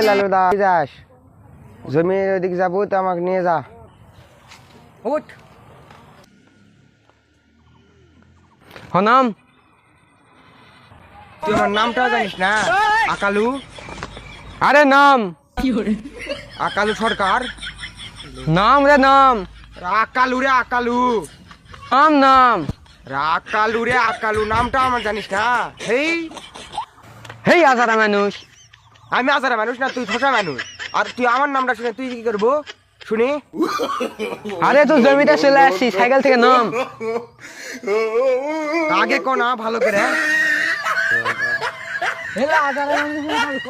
লালুদা যাস জমির ওদিকে যাবো তো আমাকে নিয়ে যা। উঠ নাম। তুই আমার নামটাও জানিস না? আকালু। আরে নাম আকালু সরকার। নাম রে নাম আকালু রে আকালু। নাম নাম আকালু রে আকালু নামটা আমার জানিস না? হেই হেই আজারা মানুষ। আমি আজারা মানুষ না, তুই ঠোঁটা মানুষ। আর তুই আমার নামটা শুনে তুই কি করবো শুনি? আরে তুই জমিটা চলে আসি সাইকেল থেকে নাম। আগে কোনা ভালো করে। আজারা মানুষ